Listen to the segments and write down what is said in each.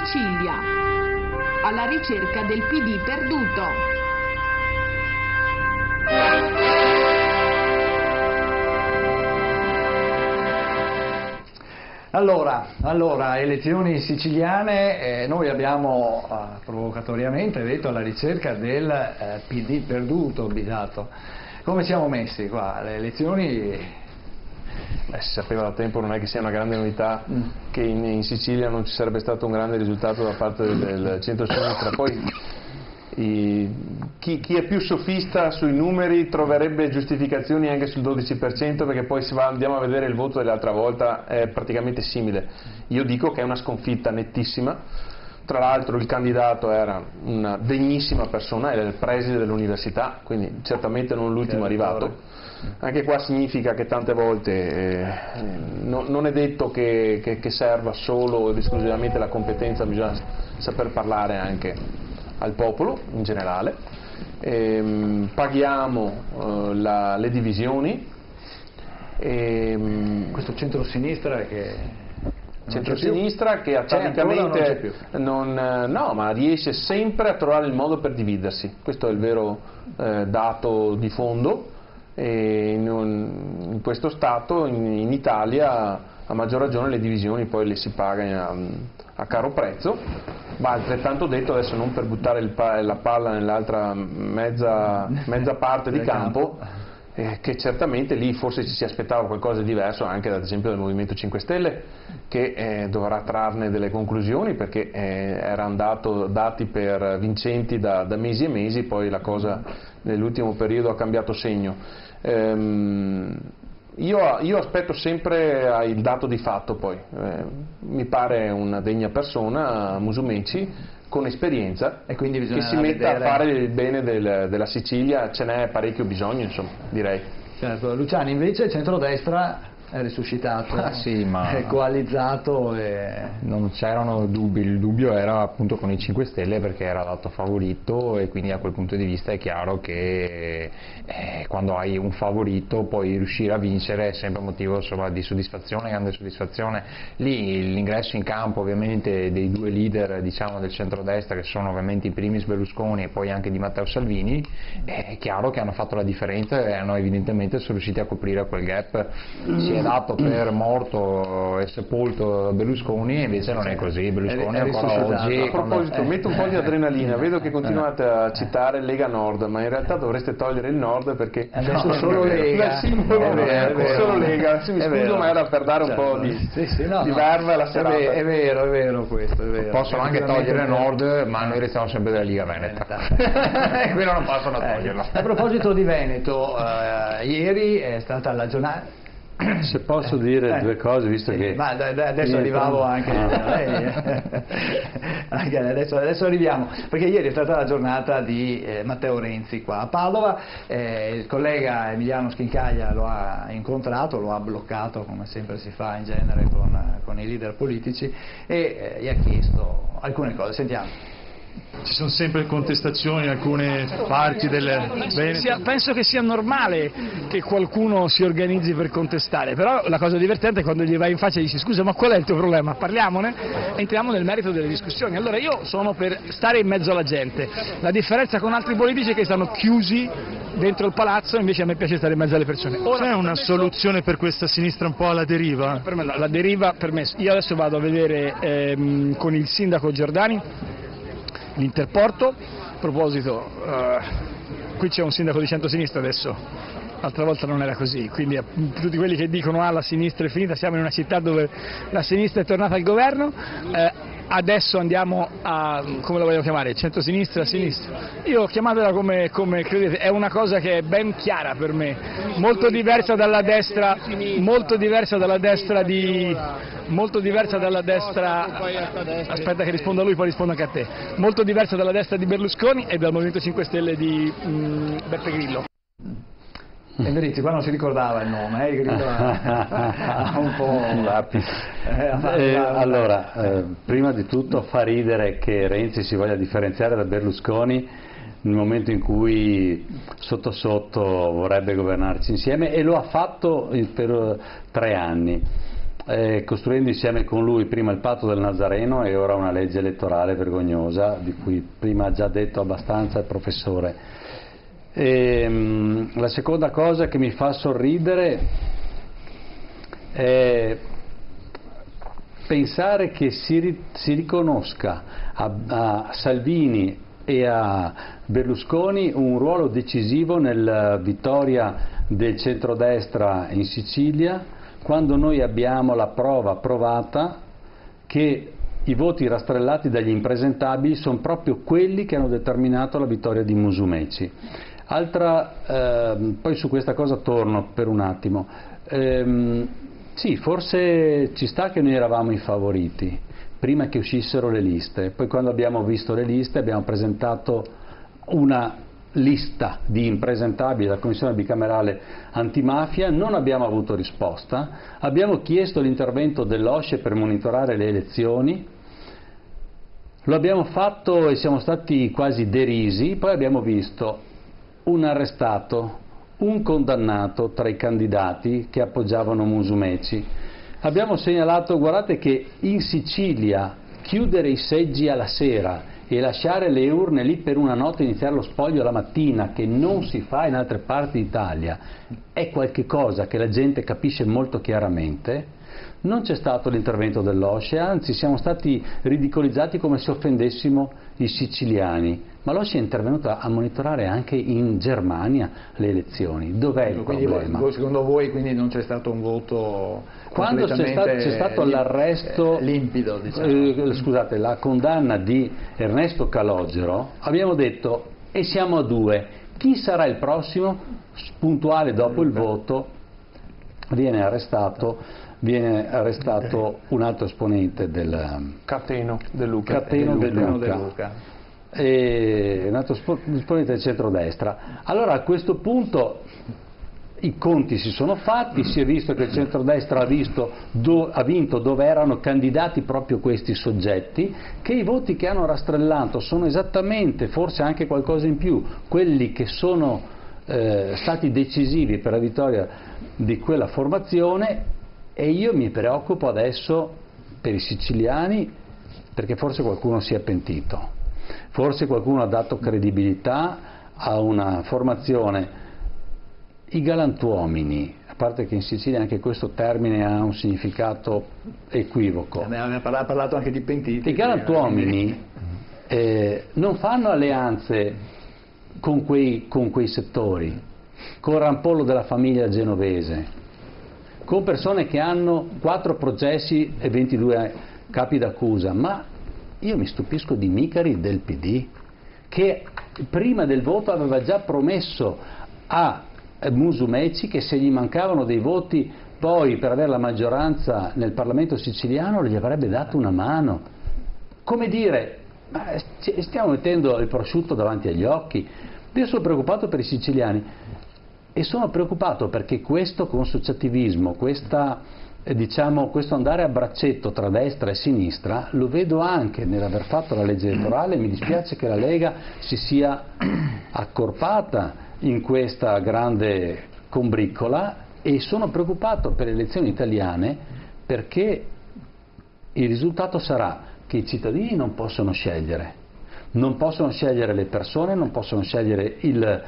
Sicilia, alla ricerca del PD perduto. Allora, elezioni siciliane, noi abbiamo provocatoriamente detto alla ricerca del PD perduto, Bisato. Come siamo messi qua? Le elezioni... si sapeva da tempo, non è che sia una grande novità che in Sicilia non ci sarebbe stato un grande risultato da parte del centro-sinistra. Poi chi è più sofista sui numeri troverebbe giustificazioni anche sul 12%, perché poi se andiamo a vedere il voto dell'altra volta è praticamente simile. Io dico che è una sconfitta nettissima. Tra l'altro il candidato era una degnissima persona, era il preside dell'università, quindi certamente non l'ultimo arrivato. Anche qua significa che tante volte non è detto che serva solo ed esclusivamente la competenza, bisogna saper parlare anche al popolo in generale. Paghiamo le divisioni. Questo centro-sinistra che atavicamente no, ma riesce sempre a trovare il modo per dividersi. Questo è il vero dato di fondo. E in questo Stato, in Italia, a maggior ragione le divisioni poi le si paga a caro prezzo, ma altrettanto detto, adesso non per buttare la palla nell'altra mezza parte di campo, che certamente lì forse ci si aspettava qualcosa di diverso anche ad esempio dal Movimento 5 Stelle, che dovrà trarne delle conclusioni, perché erano dati per vincenti da mesi e mesi, poi la cosa nell'ultimo periodo ha cambiato segno. Io aspetto sempre il dato di fatto, poi mi pare una degna persona, Musumeci, con esperienza, e quindi che si metta a fare il bene della Sicilia. Ce n'è parecchio bisogno, insomma, direi. Certo. Luciani, invece il centrodestra è risuscitato, sì, ma è coalizzato non c'erano dubbi. Il dubbio era appunto con i 5 Stelle, perché era dato favorito, e quindi a quel punto di vista è chiaro che quando hai un favorito poi riuscire a vincere è sempre motivo, insomma, di soddisfazione, grande soddisfazione. Lì l'ingresso in campo ovviamente dei due leader, diciamo, del centrodestra, che sono ovviamente in primis Berlusconi e poi anche di Matteo Salvini, è chiaro che hanno fatto la differenza e evidentemente sono riusciti a coprire quel gap. Si è dato per morto e sepolto Berlusconi, e invece non è così. Berlusconi ancora oggi. A proposito, metto un po' di adrenalina, vedo che continuate a citare Lega Nord, ma in realtà dovreste togliere il Nord, perché adesso solo Lega, solo Lega. Mi scuso, ma era per dare un po' di verve alla serata. È vero questo, è vero. Possono anche togliere Nord, ma noi restiamo sempre della Liga Veneta. Quello non possono toglierlo. A proposito di Veneto, ieri è stata la giornata. Se posso dire due cose, visto che... Ma adesso arrivavo anche adesso arriviamo, perché ieri è stata la giornata di Matteo Renzi qua a Padova. Il collega Emiliano Schincaglia lo ha incontrato, lo ha bloccato, come sempre si fa in genere con i leader politici, e gli ha chiesto alcune cose. Sentiamo. Ci sono sempre contestazioni in alcune parti del Veneto. Penso che sia normale che qualcuno si organizzi per contestare, però la cosa divertente è quando gli vai in faccia e dici: scusa, ma qual è il tuo problema? Parliamone, entriamo nel merito delle discussioni. Allora io sono per stare in mezzo alla gente. La differenza con altri politici è che stanno chiusi dentro il palazzo, invece a me piace stare in mezzo alle persone. C'è una soluzione per questa sinistra un po' alla deriva? Per me no, la deriva, per me, io adesso vado a vedere con il sindaco Giordani l'Interporto. A proposito, qui c'è un sindaco di centrosinistra adesso, l'altra volta non era così, quindi tutti quelli che dicono la sinistra è finita, siamo in una città dove la sinistra è tornata al governo, adesso andiamo a, come la vogliamo chiamare, centrosinistra, sinistra, io chiamatela come credete, è una cosa che è ben chiara per me, molto diversa dalla destra, aspetta che risponda lui, poi rispondo anche a te, molto diversa dalla destra di Berlusconi e dal Movimento 5 Stelle di Beppe Grillo. Enrico, qua non si ricordava il nome, Grillo ha un po'... Allora, prima di tutto fa ridere che Renzi si voglia differenziare da Berlusconi nel momento in cui sotto sotto vorrebbe governarci insieme, e lo ha fatto per 3 anni. costruendo insieme con lui prima il patto del Nazareno e ora una legge elettorale vergognosa, di cui prima ha già detto abbastanza il professore. La seconda cosa che mi fa sorridere è pensare che si riconosca a Salvini e a Berlusconi un ruolo decisivo nella vittoria del centrodestra in Sicilia, quando noi abbiamo la prova provata che i voti rastrellati dagli impresentabili sono proprio quelli che hanno determinato la vittoria di Musumeci. Poi su questa cosa torno per un attimo. Sì, forse ci sta che noi eravamo i favoriti prima che uscissero le liste, poi quando abbiamo visto le liste abbiamo presentato una lista di impresentabili alla Commissione bicamerale antimafia, non abbiamo avuto risposta, abbiamo chiesto l'intervento dell'OSCE per monitorare le elezioni, lo abbiamo fatto e siamo stati quasi derisi, poi abbiamo visto un arrestato, un condannato tra i candidati che appoggiavano Musumeci. Abbiamo segnalato, guardate che in Sicilia chiudere i seggi alla sera e lasciare le urne lì per una notte e iniziare lo spoglio la mattina, che non si fa in altre parti d'Italia, è qualche cosa che la gente capisce molto chiaramente. Non c'è stato l'intervento dell'OSCE, anzi siamo stati ridicolizzati come se offendessimo i siciliani, ma l'OSCE è intervenuta a monitorare anche in Germania le elezioni. Dov'è il problema? Secondo voi quindi non c'è stato un voto quando c'è stato l'arresto limpido, diciamo. Scusate, la condanna di Ernesto Calogero, abbiamo detto e siamo a due, chi sarà il prossimo? Puntuale dopo il voto viene arrestato un altro esponente del Cateno De Luca. E un altro esponente del centrodestra. Allora a questo punto i conti si sono fatti, si è visto che il centrodestra ha vinto dove erano candidati proprio questi soggetti, che i voti che hanno rastrellato sono esattamente, forse anche qualcosa in più, quelli che sono stati decisivi per la vittoria di quella formazione. E io mi preoccupo adesso per i siciliani, perché forse qualcuno si è pentito, forse qualcuno ha dato credibilità a una formazione. I galantuomini, a parte che in Sicilia anche questo termine ha un significato equivoco, ha parlato anche di pentiti. I galantuomini non fanno alleanze con quei settori, con Rampollo della famiglia genovese, con persone che hanno 4 processi e 22 capi d'accusa, ma io mi stupisco di Micari del PD, che prima del voto aveva già promesso a Musumeci che se gli mancavano dei voti poi per avere la maggioranza nel Parlamento siciliano gli avrebbe dato una mano. Come dire, ma stiamo mettendo il prosciutto davanti agli occhi. Io sono preoccupato per i siciliani. E sono preoccupato perché questo consociativismo, questo andare a braccetto tra destra e sinistra, lo vedo anche nell'aver fatto la legge elettorale. Mi dispiace che la Lega si sia accorpata in questa grande combriccola e sono preoccupato per le elezioni italiane perché il risultato sarà che i cittadini non possono scegliere. Non possono scegliere le persone, non possono scegliere il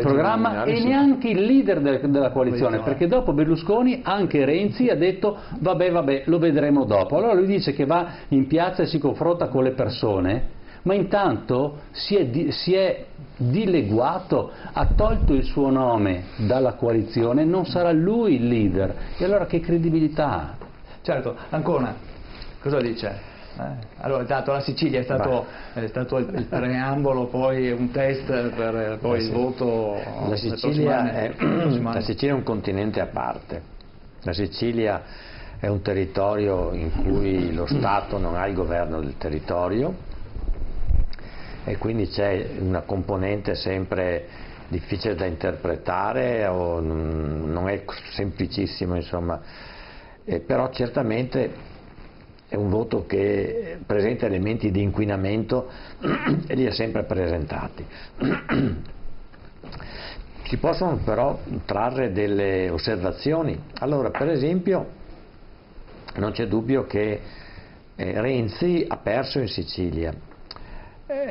programma e neanche il leader della coalizione, perché dopo Berlusconi anche Renzi ha detto vabbè, lo vedremo dopo. Allora lui dice che va in piazza e si confronta con le persone, ma intanto si è dileguato, ha tolto il suo nome dalla coalizione, non sarà lui il leader. E allora che credibilità ha? Certo, Ancona, cosa dice? Allora, dato la Sicilia è stato il preambolo, poi un test per poi il voto. La Sicilia è un continente a parte. La Sicilia è un territorio in cui lo Stato non ha il governo del territorio e quindi c'è una componente sempre difficile da interpretare, o non è semplicissimo, insomma, però certamente è un voto che presenta elementi di inquinamento e li ha sempre presentati. Si possono però trarre delle osservazioni. Allora, per esempio, non c'è dubbio che Renzi ha perso in Sicilia.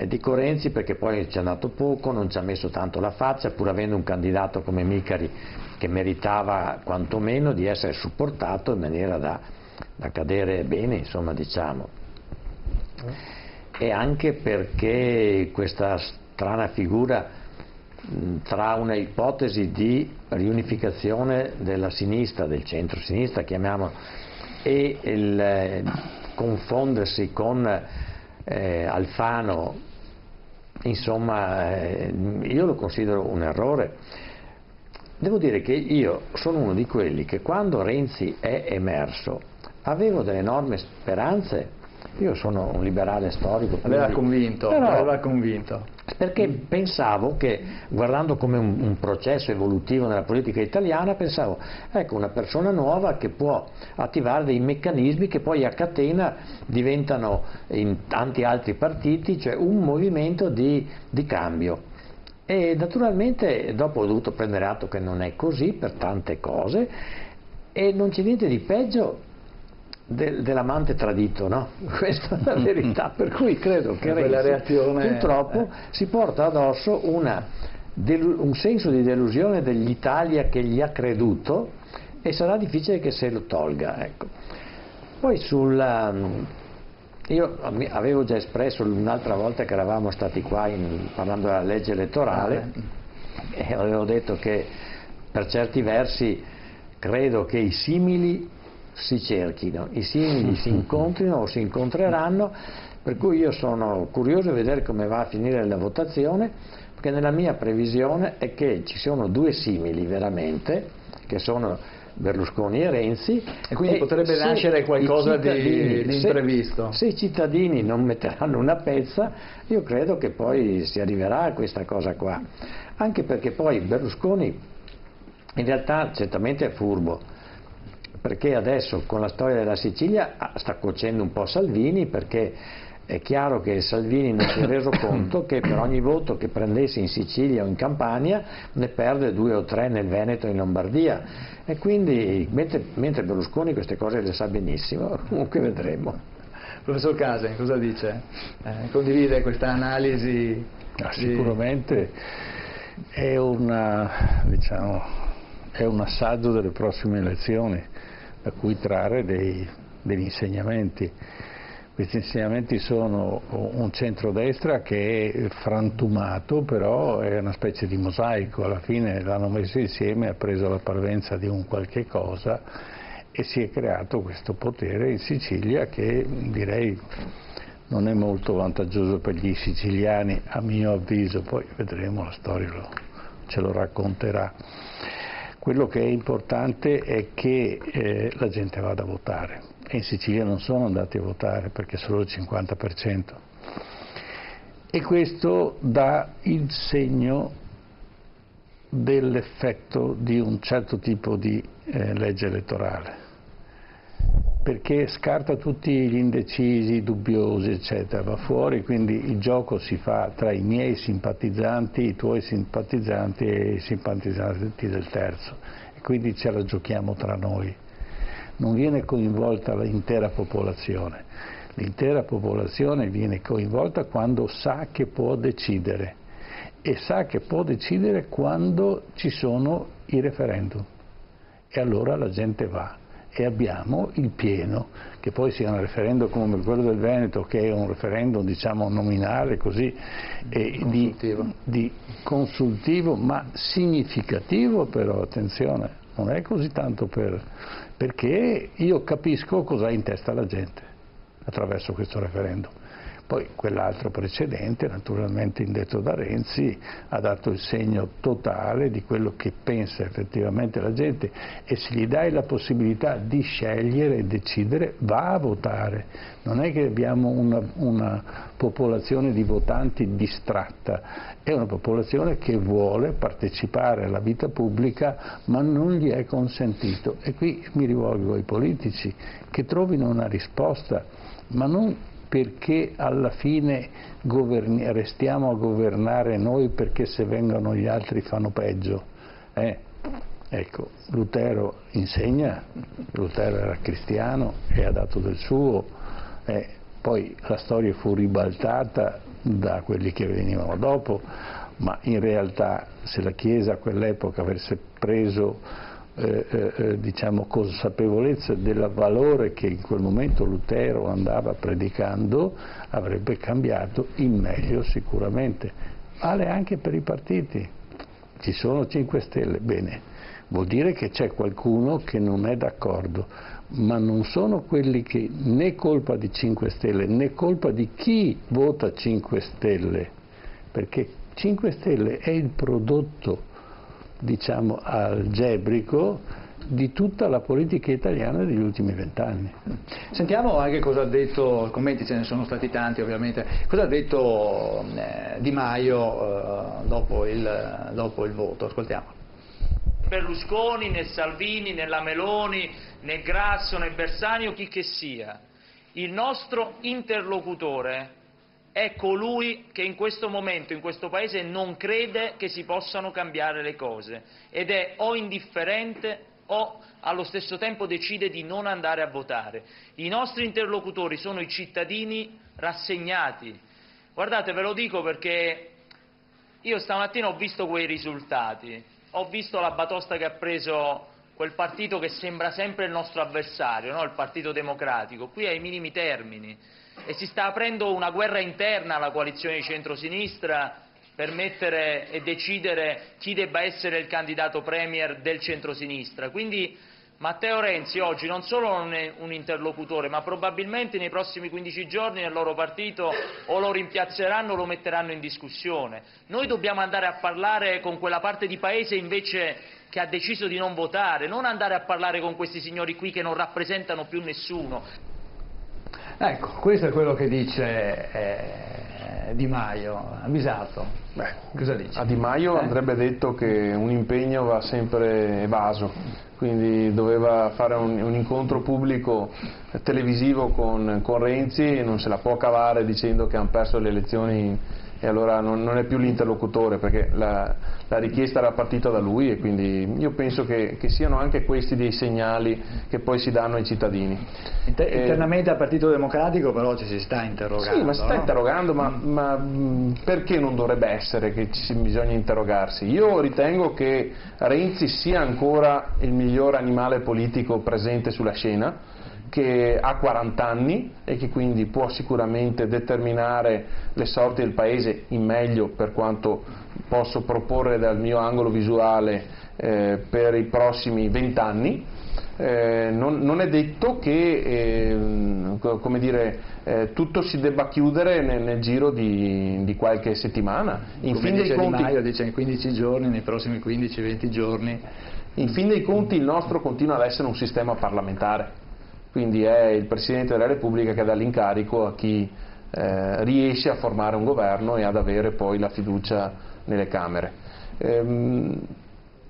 Dico Renzi perché poi ci è andato poco, non ci ha messo tanto la faccia, pur avendo un candidato come Micari che meritava quantomeno di essere supportato in maniera da cadere bene, insomma, diciamo. E anche perché questa strana figura tra una ipotesi di riunificazione della sinistra, del centro-sinistra chiamiamolo, e il confondersi con Alfano, insomma, io lo considero un errore. Devo dire che io sono uno di quelli che quando Renzi è emerso avevo delle enormi speranze. Io sono un liberale storico. Aveva convinto, Perché pensavo che, guardando come un processo evolutivo nella politica italiana, pensavo, ecco, una persona nuova che può attivare dei meccanismi che poi a catena diventano in tanti altri partiti, cioè un movimento di cambio. E naturalmente dopo ho dovuto prendere atto che non è così per tante cose, e non c'è niente di peggio dell'amante tradito, no? Questa è la verità, per cui credo che Renzi purtroppo si porta addosso un senso di delusione dell'Italia che gli ha creduto, e sarà difficile che se lo tolga, ecco. Poi io avevo già espresso un'altra volta che eravamo stati qua parlando della legge elettorale, e avevo detto che per certi versi credo che i simili si cerchino, i simili si incontrino o si incontreranno, per cui io sono curioso di vedere come va a finire la votazione, perché nella mia previsione è che ci sono due simili veramente, che sono Berlusconi e Renzi, e quindi potrebbe nascere qualcosa di imprevisto. Se i cittadini non metteranno una pezza, io credo che poi si arriverà a questa cosa qua, anche perché poi Berlusconi in realtà certamente è furbo, perché adesso con la storia della Sicilia sta cuocendo un po' Salvini, perché è chiaro che Salvini non si è reso conto che per ogni voto che prendesse in Sicilia o in Campania ne perde 2 o 3 nel Veneto e in Lombardia, e quindi mentre Berlusconi queste cose le sa benissimo. Comunque vedremo. Professor Casen, cosa dice? Condivide questa analisi? Sicuramente è un assaggio delle prossime elezioni da cui trarre degli insegnamenti. Questi insegnamenti sono un centrodestra che è frantumato, però è una specie di mosaico, alla fine l'hanno messo insieme, ha preso la parvenza di un qualche cosa e si è creato questo potere in Sicilia che direi non è molto vantaggioso per gli siciliani, a mio avviso, poi vedremo, la storia ce lo racconterà. Quello che è importante è che la gente vada a votare, e in Sicilia non sono andati a votare perché solo il 50%, e questo dà il segno dell'effetto di un certo tipo di legge elettorale, perché scarta tutti gli indecisi, i dubbiosi, eccetera, va fuori, quindi il gioco si fa tra i miei simpatizzanti, i tuoi simpatizzanti e i simpatizzanti del terzo, e quindi ce la giochiamo tra noi. Non viene coinvolta l'intera popolazione viene coinvolta quando sa che può decidere, e sa che può decidere quando ci sono i referendum, e allora la gente va. E abbiamo il pieno, che poi sia un referendum come quello del Veneto, che è un referendum diciamo nominale così, di consultivo, ma significativo, però attenzione, non è così tanto perché io capisco cosa ha in testa la gente attraverso questo referendum. Poi quell'altro precedente, naturalmente indetto da Renzi, ha dato il segno totale di quello che pensa effettivamente la gente, e se gli dai la possibilità di scegliere e decidere, va a votare. Non è che abbiamo una popolazione di votanti distratta, è una popolazione che vuole partecipare alla vita pubblica ma non gli è consentito. E qui mi rivolgo ai politici, che trovino una risposta, ma non perché alla fine restiamo a governare noi perché se vengono gli altri fanno peggio. Ecco, Lutero insegna, Lutero era cristiano e ha dato del suo, poi la storia fu ribaltata da quelli che venivano dopo, ma in realtà se la Chiesa a quell'epoca avesse preso diciamo consapevolezza del valore che in quel momento Lutero andava predicando, avrebbe cambiato in meglio sicuramente. Vale anche per i partiti. Ci sono 5 Stelle, bene, vuol dire che c'è qualcuno che non è d'accordo, ma non sono quelli che né colpa di 5 Stelle né colpa di chi vota 5 Stelle, perché 5 Stelle è il prodotto, diciamo, algebrico di tutta la politica italiana degli ultimi 20 anni. Sentiamo anche cosa ha detto, commenti ce ne sono stati tanti ovviamente, cosa ha detto Di Maio dopo il voto, ascoltiamo. Berlusconi, né Salvini, né la Meloni, né Grasso, né Bersani o chi che sia. Il nostro interlocutore è colui che in questo momento, in questo Paese, non crede che si possano cambiare le cose ed è o indifferente o allo stesso tempo decide di non andare a votare. I nostri interlocutori sono i cittadini rassegnati. Guardate, ve lo dico perché io stamattina ho visto quei risultati, ho visto la batosta che ha preso quel partito che sembra sempre il nostro avversario, no? Il Partito Democratico, qui ai minimi termini, e si sta aprendo una guerra interna alla coalizione di centrosinistra per mettere e decidere chi debba essere il candidato premier del centrosinistra. Quindi Matteo Renzi oggi non solo non è un interlocutore, ma probabilmente nei prossimi 15 giorni nel loro partito o lo rimpiazzeranno o lo metteranno in discussione. Noi dobbiamo andare a parlare con quella parte di paese invece che ha deciso di non votare, non andare a parlare con questi signori qui che non rappresentano più nessuno. Ecco, questo è quello che dice Di Maio. Avvisato. Cosa dice? A Di Maio andrebbe detto che un impegno va sempre evaso, quindi doveva fare un incontro pubblico televisivo con Renzi e non se la può cavare dicendo che hanno perso le elezioni e allora non è più l'interlocutore, perché la richiesta era partita da lui e quindi io penso che siano anche questi dei segnali che poi si danno ai cittadini. Internamente al Partito Democratico però ci si sta interrogando. Sì, ma si sta interrogando, ma perché non dovrebbe essere che bisogna interrogarsi? Io ritengo che Renzi sia ancora il miglior animale politico presente sulla scena, che ha 40 anni e che quindi può sicuramente determinare le sorti del Paese in meglio, per quanto posso proporre dal mio angolo visuale per i prossimi 20 anni. Non è detto che come dire, tutto si debba chiudere nel giro di qualche settimana. In fin dei conti, Di Maio dice in 15 giorni, nei prossimi 15-20 giorni. In fin dei conti il nostro continua ad essere un sistema parlamentare. Quindi è il Presidente della Repubblica che dà l'incarico a chi riesce a formare un governo e ad avere poi la fiducia nelle Camere.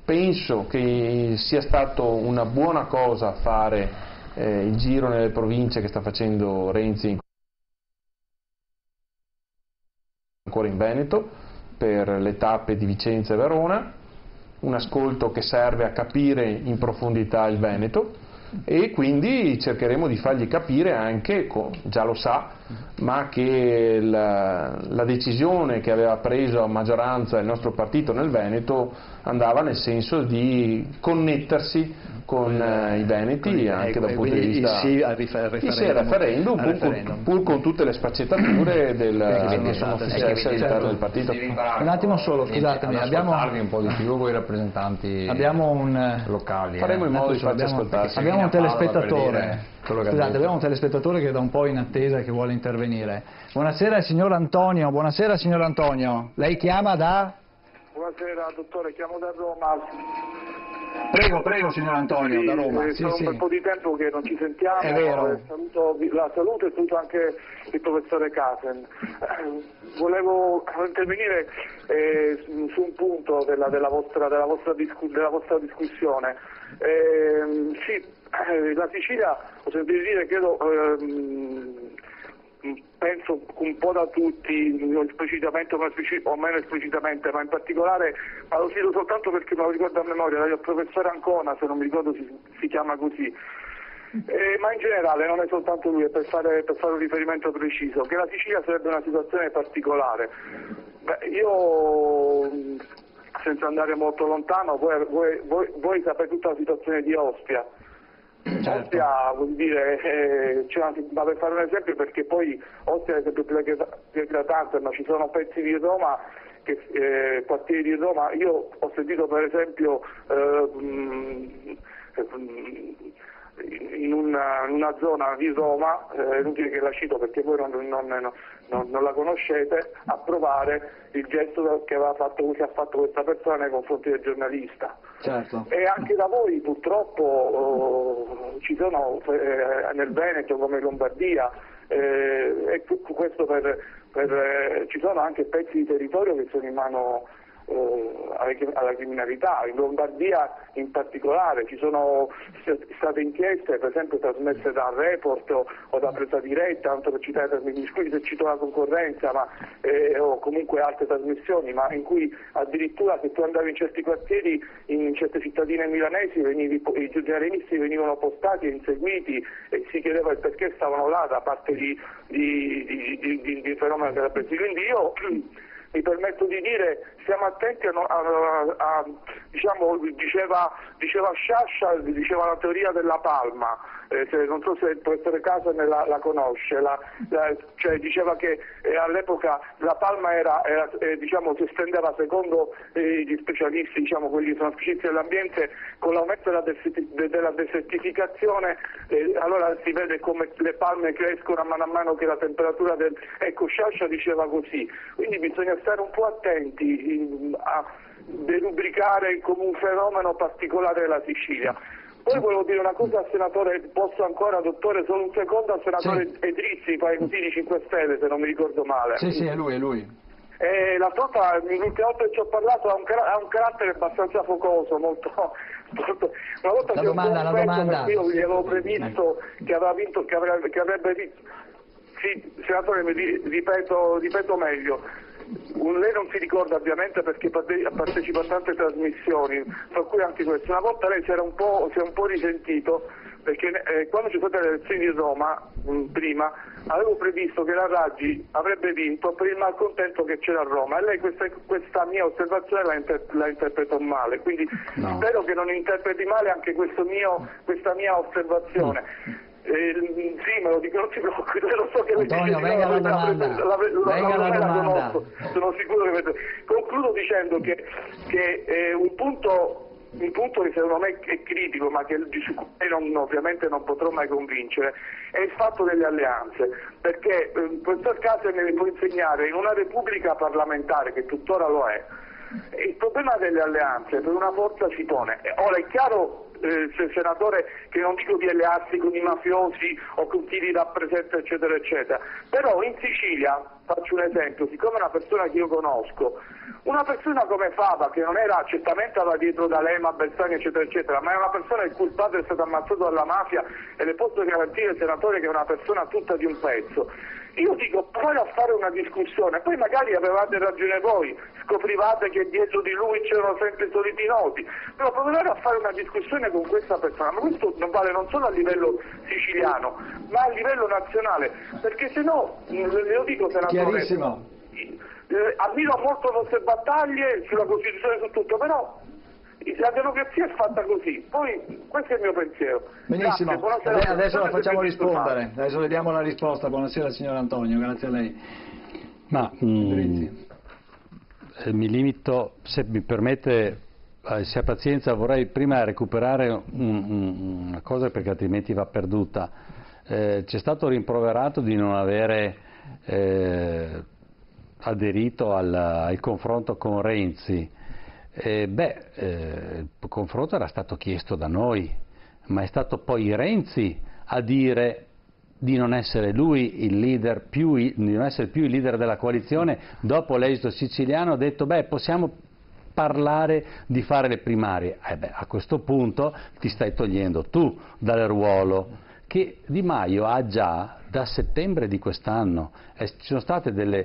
Penso che sia stato una buona cosa fare il giro nelle province che sta facendo Renzi ancora in Veneto per le tappe di Vicenza e Verona, un ascolto che serve a capire in profondità il Veneto. E quindi cercheremo di fargli capire anche, già lo sa, ma che la decisione che aveva preso a maggioranza il nostro partito nel Veneto andava nel senso di connettersi con i veneti anche dal punto di vista sì al referendum, pur con tutte le sfaccettature che sono successe all'interno del partito. Un attimo solo, scusatemi, abbiamo un po' di più voi rappresentanti locali. Faremo in modo di farci ascoltarsi. Abbiamo un telespettatore. Scusate, abbiamo un telespettatore che è da un po' in attesa e che vuole intervenire. Buonasera signor Antonio, buonasera signor Antonio. Lei chiama da? Buonasera dottore, chiamo da Roma. Prego signor Antonio, da Roma. Sono un bel po' di tempo che non ci sentiamo. È vero. Saluto e saluto anche il professore Casen. Volevo intervenire su un punto della vostra discussione. Sì, la Sicilia, ho sentito dire, credo penso un po' da tutti, esplicitamente o meno esplicitamente, ma in particolare, ma lo cito soltanto perché me lo ricordo a memoria, il professore Ancona, se non mi ricordo si chiama così, ma in generale non è soltanto lui, è per fare un riferimento preciso, che la Sicilia sarebbe una situazione particolare. Beh, io, senza andare molto lontano, voi sapete tutta la situazione di Ostia. Certo. Ostia, vuol dire, ma per fare un esempio, perché poi Ostia è sempre più eclatante, ma ci sono pezzi di Roma, quartieri di Roma, io ho sentito per esempio in una zona di Roma, è inutile che la cito perché voi non la conoscete, approvare il gesto che ha fatto questa persona nei confronti del giornalista. Certo. E anche da voi purtroppo ci sono nel Veneto come in Lombardia, e questo ci sono anche pezzi di territorio che sono in mano alla criminalità. In Lombardia in particolare ci sono state inchieste, per esempio trasmesse da Report o da Presa Diretta, tanto per citare, mi scusi se cito la concorrenza, o comunque altre trasmissioni, ma in cui addirittura se tu andavi in certi quartieri, in certe cittadine milanesi, i giornalisti venivano postati e inseguiti e si chiedeva il perché stavano là da parte di fenomeni della presa. Quindi io mi permetto di dire, stiamo attenti diciamo, diceva Sciascia, diceva la teoria della palma, non so se il professore Casen la conosce, cioè diceva che all'epoca la palma diciamo, si estendeva secondo gli specialisti, diciamo, quelli che sono specialisti dell'ambiente, con l'aumento della desertificazione, allora si vede come le palme crescono a mano che la temperatura ecco, Sciascia diceva così, quindi bisogna stare un po' attenti a derubricare come un fenomeno particolare della Sicilia. Poi volevo dire una cosa al senatore, posso ancora, dottore, solo un secondo, al senatore sì. Edrizzi, poi così di 5 Stelle, se non mi ricordo male. Sì, è lui. La volta che ci ho parlato ha un carattere abbastanza focoso, molto una volta la domanda. Io vi avevo previsto che avrebbe vinto. Sì, senatore, ripeto meglio. Lei non si ricorda ovviamente perché partecipa a tante trasmissioni, tra cui anche questa. Una volta lei si è un po' risentito perché quando ci sono state le elezioni di Roma, prima, avevo previsto che la Raggi avrebbe vinto per il malcontento che c'era a Roma, e lei questa mia osservazione la interpretò male, quindi spero che non interpreti male anche questa mia osservazione. Sì, me lo dico, non si preoccupi, lo so che Antonio, venga la domanda. Sono sicuro che concludo dicendo che un punto che secondo me è critico, ma che ovviamente non potrò mai convincere, è il fatto delle alleanze, perché il professor Casen mi può insegnare in una repubblica parlamentare, che tuttora lo è, il problema delle alleanze per una forza si pone. Ora è chiaro, senatore, che non dico di allearsi con i mafiosi o con chi li rappresenta eccetera eccetera, però in Sicilia, faccio un esempio, siccome è una persona che io conosco, una persona come Fava, che non era, certamente va dietro D'Alema, Bersani eccetera eccetera, ma è una persona il cui padre è stato ammazzato dalla mafia, e le posso garantire, senatore, che è una persona tutta di un pezzo. Io dico, provate a fare una discussione, poi magari avevate ragione voi, scoprivate che dietro di lui c'erano sempre i soliti noti, però provate a fare una discussione con questa persona, ma questo non vale non solo a livello siciliano, ma a livello nazionale, perché se no, lo dico, senatore, chiarissimo. Ammiro molto le vostre battaglie sulla Costituzione, su tutto, però la democrazia è fatta così. Poi questo è il mio pensiero. Benissimo. Grazie, adesso la facciamo rispondere, adesso le diamo la risposta. Buonasera signor Antonio, grazie a lei. Ma mi limito, se mi permette, se ha pazienza, vorrei prima recuperare una cosa, perché altrimenti va perduta. C'è stato rimproverato di non avere aderito al confronto con Renzi. Il confronto era stato chiesto da noi, ma è stato poi Renzi a dire di non essere lui il leader di non essere più il leader della coalizione. Dopo l'esito siciliano ha detto possiamo parlare di fare le primarie. A questo punto ti stai togliendo tu dal ruolo che Di Maio ha già da settembre di quest'anno. Ci sono state delle...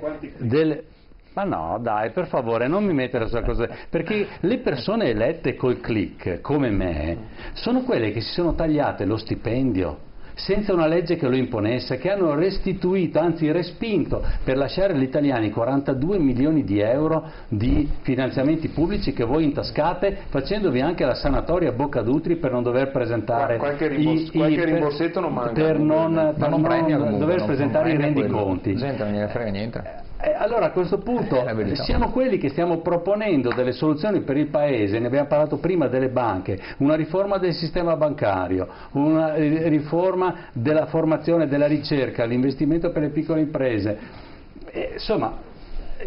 Ma no, dai, per favore, non mi mettere sulla cosa, perché le persone elette col click, come me, sono quelle che si sono tagliate lo stipendio senza una legge che lo imponesse, che hanno restituito, anzi respinto, per lasciare agli italiani 42 milioni di euro di finanziamenti pubblici che voi intascate, facendovi anche la sanatoria a bocca d'utri per non dover presentare qualche rimborsetto non manca, per non dover presentare i rendiconti. Gente non gliene frega niente. Allora a questo punto siamo quelli che stiamo proponendo delle soluzioni per il Paese, ne abbiamo parlato prima delle banche, una riforma del sistema bancario, una riforma della formazione, della ricerca, l'investimento per le piccole imprese, insomma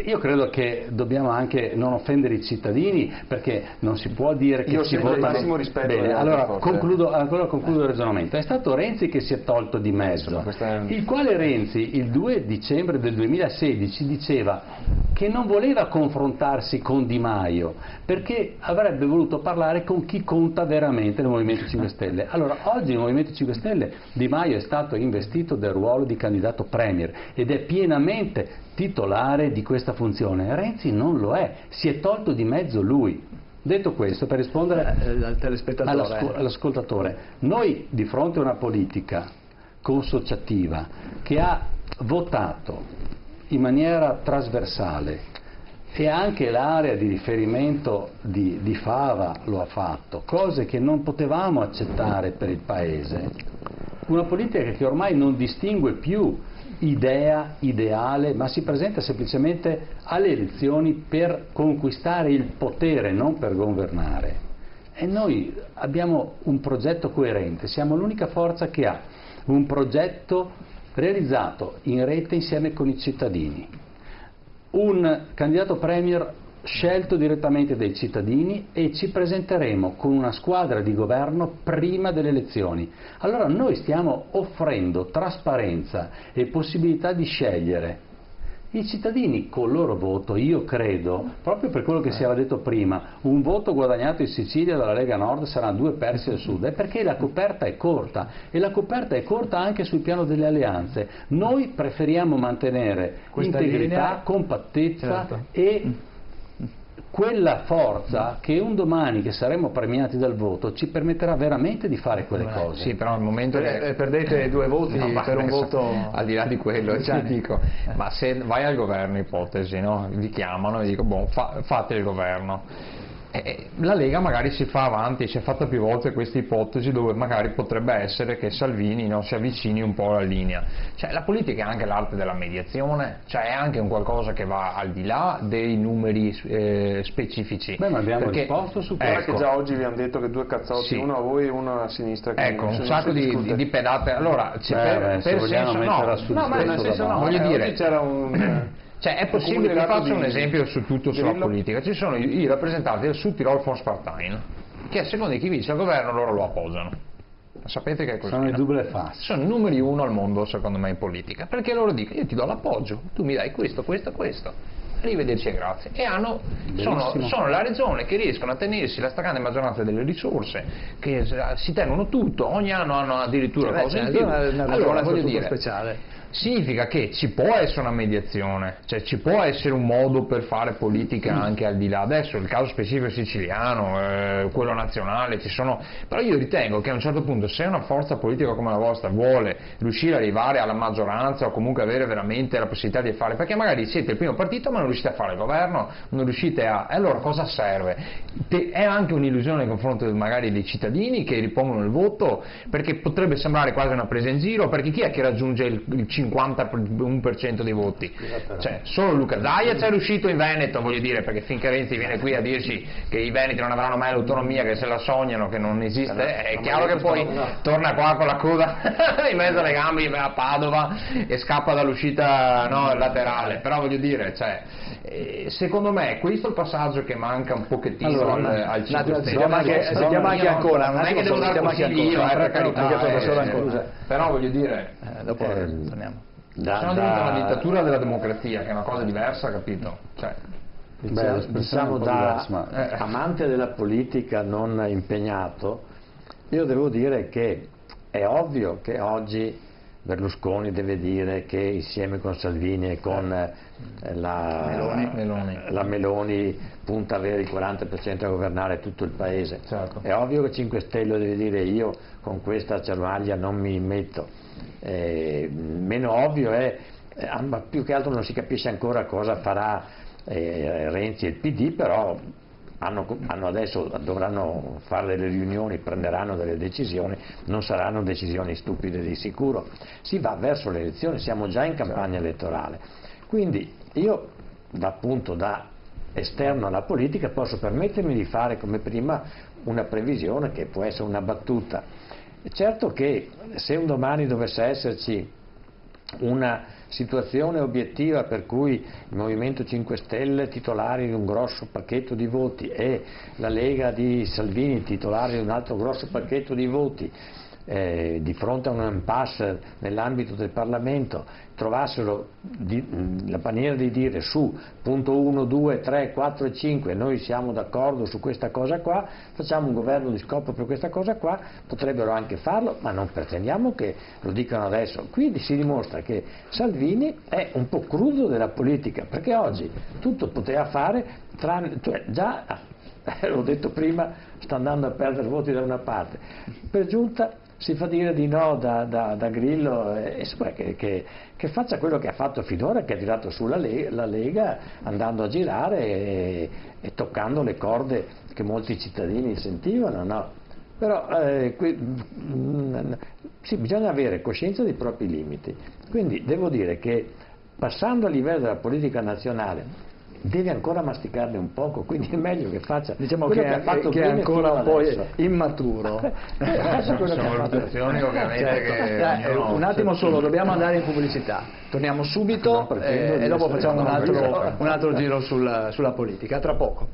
io credo che dobbiamo anche non offendere i cittadini, perché non si può dire che si vota. Io ho il massimo rispetto. Bene, allora concludo il ragionamento. È stato Renzi che si è tolto di mezzo, il quale Renzi il 2 dicembre del 2016 diceva che non voleva confrontarsi con Di Maio perché avrebbe voluto parlare con chi conta veramente nel Movimento 5 Stelle. Allora oggi nel Movimento 5 Stelle Di Maio è stato investito del ruolo di candidato premier ed è pienamente titolare di questa funzione. Renzi non lo è, si è tolto di mezzo lui. Detto questo, per rispondere all'ascoltatore, noi di fronte a una politica consociativa che ha votato in maniera trasversale e anche l'area di riferimento di Fava lo ha fatto, cose che non potevamo accettare per il Paese, una politica che ormai non distingue più idea, ideale, ma si presenta semplicemente alle elezioni per conquistare il potere, non per governare. E noi abbiamo un progetto coerente, siamo l'unica forza che ha un progetto realizzato in rete insieme con i cittadini, un candidato premier scelto direttamente dai cittadini e ci presenteremo con una squadra di governo prima delle elezioni. Allora noi stiamo offrendo trasparenza e possibilità di scegliere. I cittadini col loro voto, io credo, proprio per quello che si era detto prima, un voto guadagnato in Sicilia dalla Lega Nord saranno 2 persi al Sud, è perché la coperta è corta e la coperta è corta anche sul piano delle alleanze. Noi preferiamo mantenere questa integrità, compattezza e quella forza che un domani che saremo premiati dal voto ci permetterà veramente di fare quelle cose. Sì, però al momento perdete 2 voti per un voto, al di là di quello, dico, ma se vai al governo, ipotesi, no? Vi chiamano e dico fate il governo. La Lega magari si fa avanti, si è fatta più volte questa ipotesi dove magari potrebbe essere che Salvini si avvicini un po' alla linea. Cioè, la politica è anche l'arte della mediazione, cioè è anche un qualcosa che va al di là dei numeri specifici. Beh, ma abbiamo risposto su questo. Che già oggi vi hanno detto che 2 cazzotti, uno a voi e uno a sinistra. Un sacco di pedate. Allora, voglio dire, c'era un... Cioè è possibile che faccia un esempio su tutto sulla politica. Ci sono i rappresentanti del Sud Tirol Volksparteien che secondo chi vince il governo loro lo appoggiano. Sapete che è così? Sono i double face. Sono i numeri 1 al mondo secondo me in politica, perché loro dicono io ti do l'appoggio, tu mi dai questo. Arrivederci e grazie. E sono la regione che riescono a tenersi la stragrande maggioranza delle risorse, che si tengono tutto, ogni anno hanno addirittura cose in più. Allora voglio dire, speciale. Significa che ci può essere una mediazione, cioè ci può essere un modo per fare politica anche al di là. Adesso il caso specifico siciliano, quello nazionale, però io ritengo che a un certo punto se una forza politica come la vostra vuole riuscire ad arrivare alla maggioranza o comunque avere veramente la possibilità di fare, perché magari siete il primo partito ma non riuscite a fare il governo, non riuscite a... allora cosa serve? È anche un'illusione nei confronti magari dei cittadini che ripongono il voto, perché potrebbe sembrare quasi una presa in giro, perché chi è che raggiunge il 51% dei voti? Cioè, solo Luca Zaia ci è riuscito in Veneto, voglio dire, perché finché Renzi viene qui a dirci che i veneti non avranno mai l'autonomia, che se la sognano, che non esiste, è chiaro che poi torna qua con la coda in mezzo alle gambe a Padova e scappa dall'uscita laterale. Però voglio dire, secondo me questo è il passaggio che manca un pochettino al 5 Stelle. Sentiamo anche ancora, non è che devo dare consigli io, per carità, però voglio dire, dopo torniamo. Sono diventata una dittatura della democrazia, che è una cosa diversa, capito? Diciamo da amante della politica non impegnato, io devo dire che è ovvio che oggi Berlusconi deve dire che insieme con Salvini e con la Meloni punta a avere il 40% a governare tutto il paese. Certo. È ovvio che 5 Stelle deve dire io con questa cervaglia non mi metto. Meno ovvio è, ma più che altro non si capisce ancora cosa farà Renzi e il PD, però adesso dovranno fare delle riunioni, prenderanno delle decisioni, non saranno decisioni stupide di sicuro. Si va verso le elezioni, siamo già in campagna elettorale, quindi io appunto da esterno alla politica posso permettermi di fare come prima una previsione che può essere una battuta. Certo che se un domani dovesse esserci una situazione obiettiva per cui il Movimento 5 Stelle titolari di un grosso pacchetto di voti e la Lega di Salvini titolari di un altro grosso pacchetto di voti, di fronte a un impasse nell'ambito del Parlamento trovassero la maniera di dire su punto 1, 2, 3, 4 e 5 noi siamo d'accordo su questa cosa qua, facciamo un governo di scopo per questa cosa qua, potrebbero anche farlo, ma non pretendiamo che lo dicano adesso. Quindi si dimostra che Salvini è un po' crudo della politica, perché oggi tutto poteva fare, già l'ho detto prima, sta andando a perdere voti da una parte, per giunta si fa dire di no da Grillo, che faccia quello che ha fatto finora, che ha tirato su la Lega andando a girare e toccando le corde che molti cittadini sentivano, no? Però sì, bisogna avere coscienza dei propri limiti, quindi devo dire che passando a livello della politica nazionale deve ancora masticarne un poco, quindi è meglio che faccia, diciamo quello che ha fatto è ancora un po' adesso. Immaturo. Sono valutazioni ovviamente che un attimo solo, dobbiamo andare in pubblicità, torniamo subito e dopo facciamo un altro giro sulla politica, tra poco.